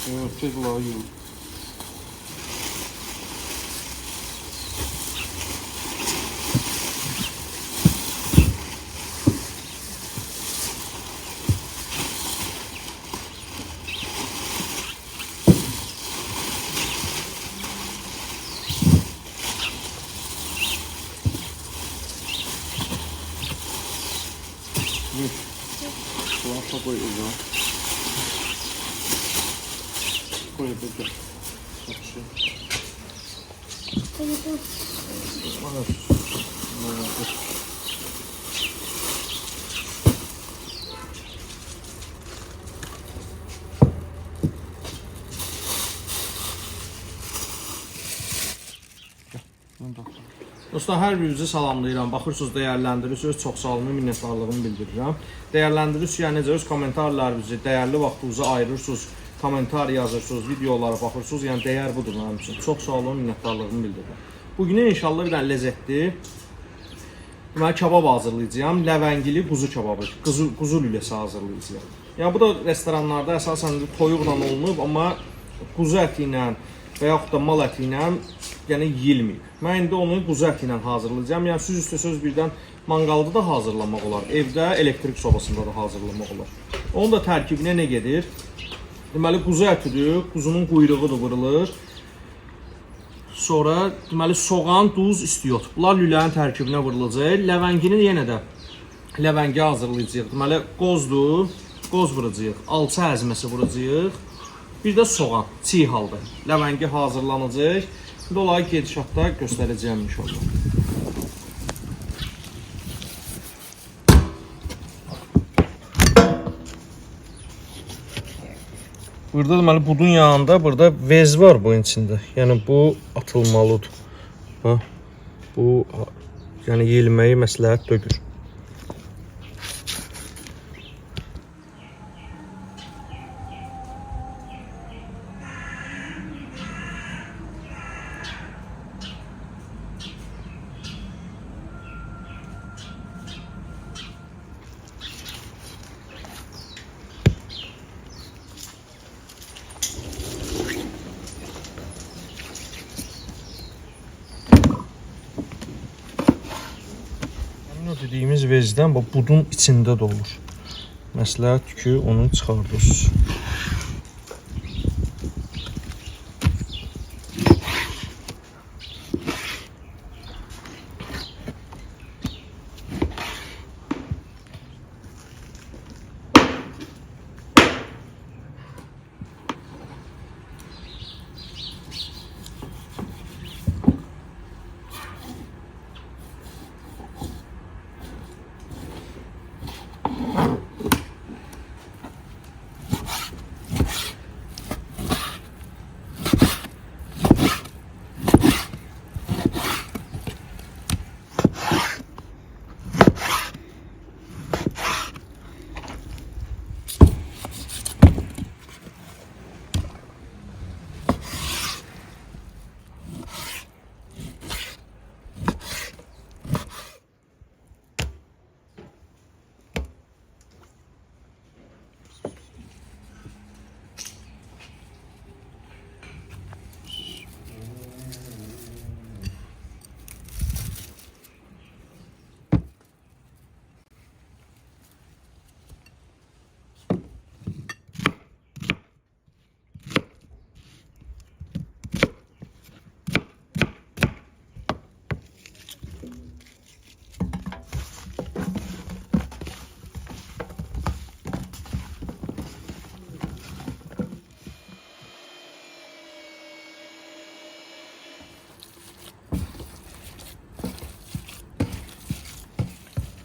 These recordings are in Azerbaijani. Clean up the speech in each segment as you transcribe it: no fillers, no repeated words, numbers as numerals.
Tez layığım. Kulağına koyacağım. Koyacağım. Dostlar, hər birinizi salamlayıram. Baxırsınız, dəyərləndirirsiniz. Çox sağ olun, minnətdarlığımı bildirirəm. Dəyərləndirirsiniz, yəni necə öz kommentarlarınızı, dəyərli vaxtınızı ayırırsınız, komentar yazırsınız, videolara baxırsınız. Yəni dəyər budur mənim üçün. Çox sağ olun, minnətdarlığımı bildirirəm. Bugün inşallah bir dənə ləzzətli deməli kabab hazırlayacağam. Ləvəngili quzu kababı, quzu lüləsi hazırlayacağam. Yəni bu da restoranlarda əsasən toyuqla olunub, amma quzu əti ilə və yaxud da mal əti ilə yəni yeyilməyib. Mən indi onu quzu əti ilə hazırlayacağam. Yəni siz istəsəz birdən manqalda da hazırlamaq olar, evdə elektrik sobasında da hazırlamaq olar. Onun da tərkibinə nə gedir? Deməli quzu ətidir, quzunun quyruğudur, vurulur. Sonra deməli soğan, duz, istiyot. Bunlar lülənin tərkibinə vurulacaq. Ləvəngini yenə də ləvəngi hazırlayacağıq. Deməli qozdur, qoz vuracağıq, alça əzməsi vuracağıq. Bir də soğan, çiğ halda. Ləvəngi hazırlanacaq. Bir də olayı gedişatda göstərəcəyim inşallah. Burada deməli budun yanında burada vez var bunun içində. Yəni bu atılmalıdır. Ha, bu yəni yeyilməyi məsləhət deyil. Dediyimiz vezdən bu budun içində də olur. Məsləhət ki, onu çıxardırız.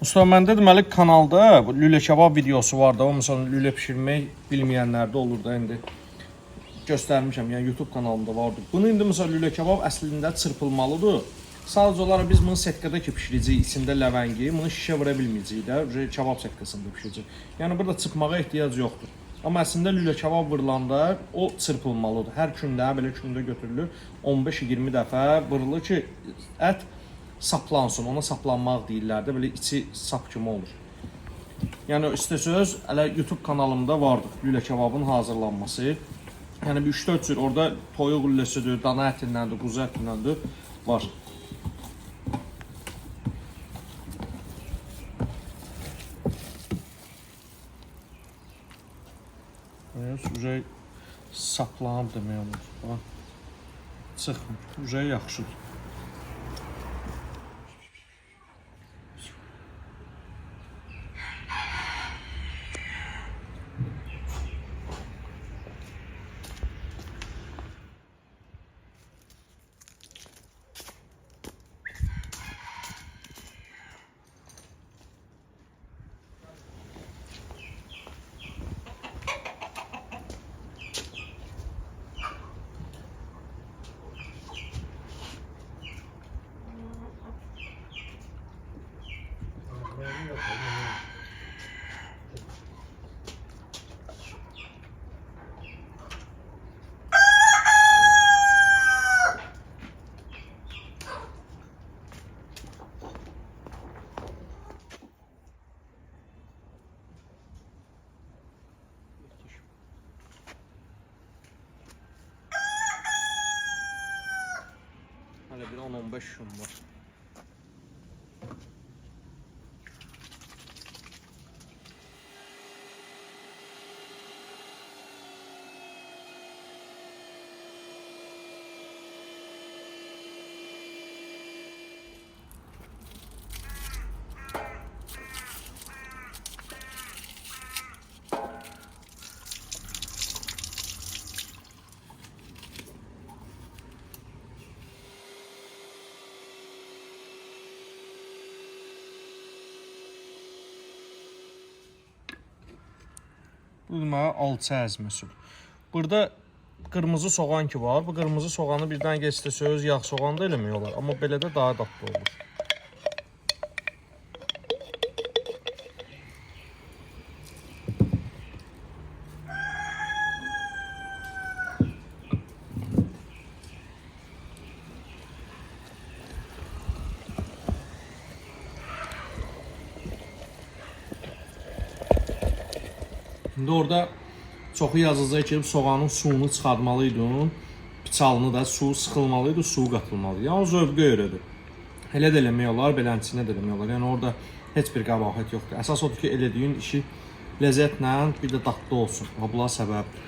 Usta, məndə deməli kanalda bu lülə kabab videosu var da, o məsələn lülə pişirmək bilməyənlər də olur da indi göstərmişəm, yəni YouTube kanalında vardı. Bunu indi məsələn lülə kabab əslində çırpılmalıdır. Sadəcə olaraq biz bunu setkada ki pişirəcəyik, içində ləvəngi, bunu şişə vura bilməyəcəyik də, kabab setkasında pişirəcəyik. Yəni burada çırpmağa ehtiyac yoxdur. Amma əslində lülə kabab vurulanda o çırpılmalıdır. Hər kündə, belə kündə götürülür, 15-20 dəfə vurulur ki, ət saplansın, ona saplanmaq deyirlər də, belə içi sap kimi olur. Yəni istəsəz, hələ YouTube kanalımda vardır lülə kababın hazırlanması. Yəni bir 3-4 cür orada toyuq gülləsidir, dana ətindəndir, quzu ətindəndir var. Ürək saplanıb demək olur. Çıxmır. Ürək yaxşıdır. Hələ bir 10-15 gün var. Bu deməli alçı əzməsi. Burada qırmızı soğan ki var. Bu qırmızı soğanı birdən geçsəz yağ soğan da eləmək olar. Amma belə də daha dadlı olur. İndi orada çoxu yazılacaq ki, soğanın suyunu çıxartmalıydın, bıçağını da su sıxılmalıydı, suyu qatılmalıydı. Yəni o zövqə görədir. Elə də eləmək olar, belənçinə də eləmək olar. Yəni orada heç bir qəbahət yoxdur. Əsas odur ki, elədiyin işi ləzzətlə, bir də dadlı olsun. Bunlar səbəbdir.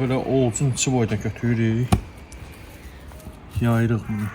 Böyle olsun içi boyda götürürük. Yayırıq bunu.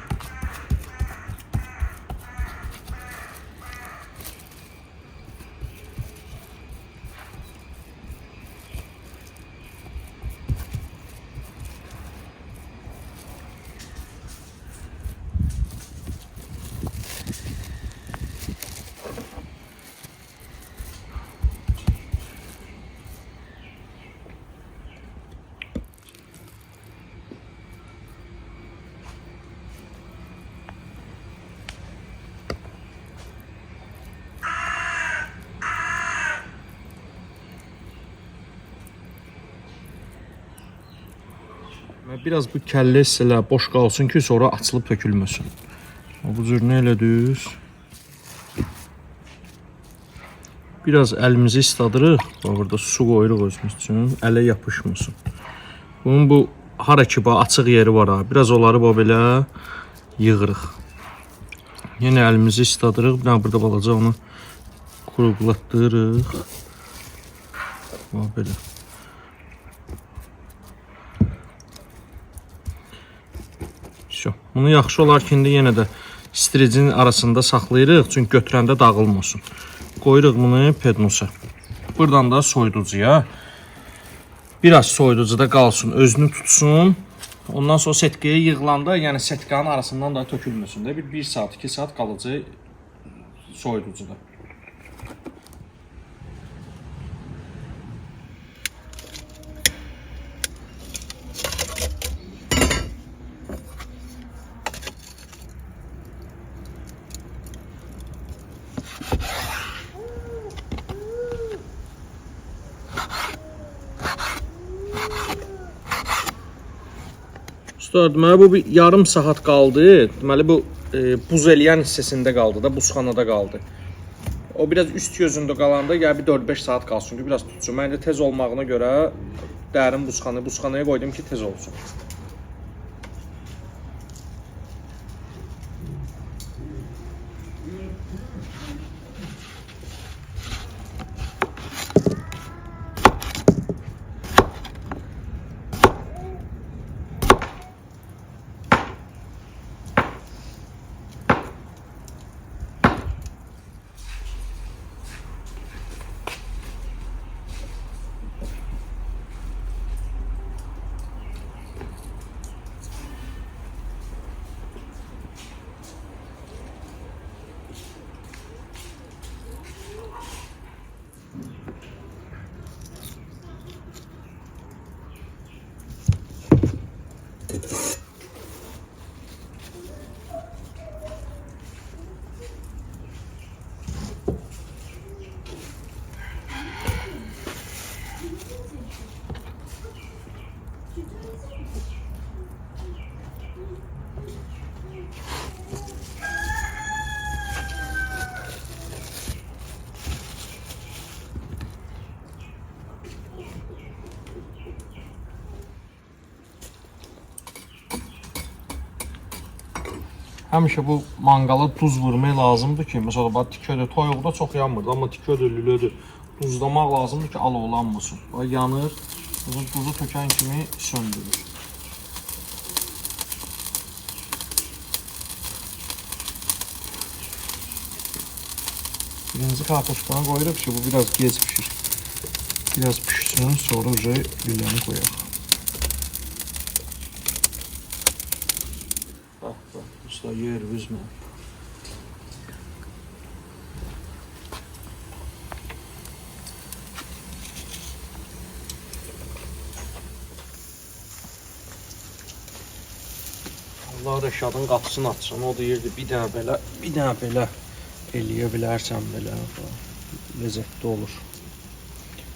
Biraz bu kəllə hissələr boş qalsın ki, sonra açılıb tökülməsin. Bu cür nə elədik? Biraz əlimizi isladırıq. Burada su qoyuruq özümüz üçün, ələ yapışmasın. Bunun bu hara ki açıq yeri var ha. Biraz onları belə yığırıq. Yenə əlimizi isladırıq. Bir dənə burada balaca onu quruqlatdırırıq. Belə. Bunu yaxşı olar ki, indi yenə də stricin arasında saxlayırıq, çünki götürəndə dağılmasın. Qoyuruq bunu pednusa. Buradan da soyuducuya. Biraz soyuducuda qalsın, özünü tutsun. Ondan sonra setkaya yığılanda, yəni setkanın arasından da tökülməsin də. 1 saat, 2 saat qalıcı soyuducuda. Dostlar, deməli bu bir yarım saat qaldı. Deməli bu buz eləyən hissəsində qaldı da, buzxanada qaldı. O biraz üst gözündə qalanda gəl bir 4-5 saat qalsın. Çünki biraz tutsun. Məncə tez olmağına görə dərin buzxanaya qoydum ki, tez olsun. Həmişə bu manqala duz vurmaq lazımdır ki, məsələn, bax tikədir, toyuqda çox yanmır, amma tikədir, lülədir. Duzlamaq lazımdır ki, alovlanmasın. Bax yanır, duzu tökən kimi söndürür. Birinci kartoşkanı qoyuruq ki, bu biraz gec pişir. Biraz pişsin, sonra lüləni qoyaq. Usta yer üzmə. Allah Rəşadın qapısını açsın. O deyirdi bir dənə belə eləyə bilərsən belə. Ləzzətli olur.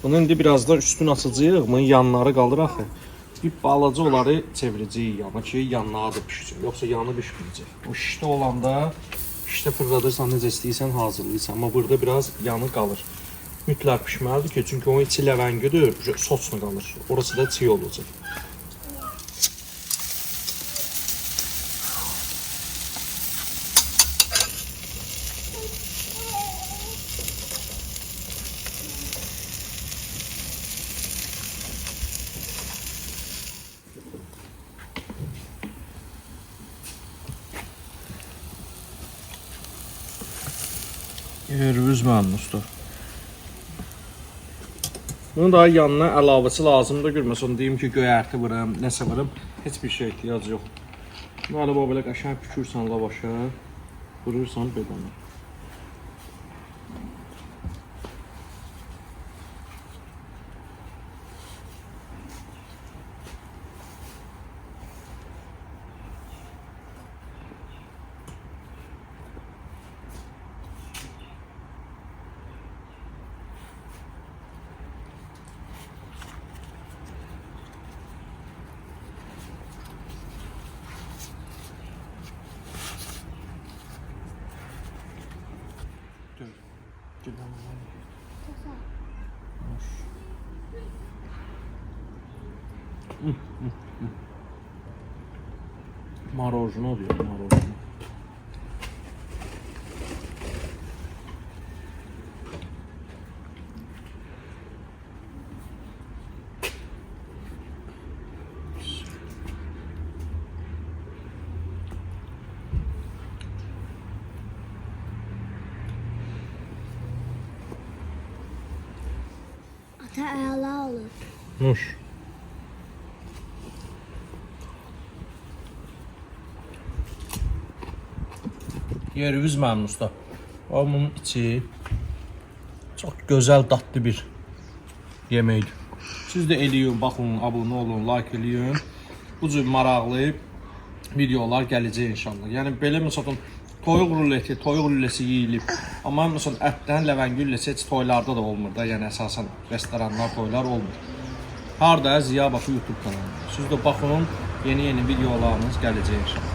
Bunu indi biraz da üstünü açacağıq. Bunun yanları qalır axı. Bir balaca onları çevirəcəyik yana ki, yanlara da pişsin. Yoxsa yanı pişməyəcək. O şişdə olanda şişdə fırladırsan, necə istəyirsən hazırlayırsan. Amma burada biraz yanı qalır. Mütləq pişməlidir ki, çünki onun içi ləvəngidir, sosla qalır. Orası da çiğ olacaq. Yerimiz mənim usta. Bunun daha yanına əlavəsi lazımdır. Görməsən deyim ki, göyərti vırım, nəsə vırım. Heç bir şey ehtiyac yox. Bunu belə qəşəng pükürsən lavaşa, vurursan bedana. Marojno diyor, marojno. Ata ayala olur. Nuş. Yerimiz mənim usta. Bunun içi çox gözəl, dadlı bir yeməkdir. Siz də eləyin, baxın, abunə olun, like eləyin. Bu cür maraqlı videolar gələcək inşallah. Yəni belə məsələn toyuq ruleti, toyuq lüləsi yeyilib. Amma məsələn ətdən ləvəngi lüləsi heç toylarda da olmur da. Yəni əsasən restoranlar, toylar olmur. Harda Ziya Bakı YouTube kanalı. Siz də baxın, yeni videolarımız gələcək.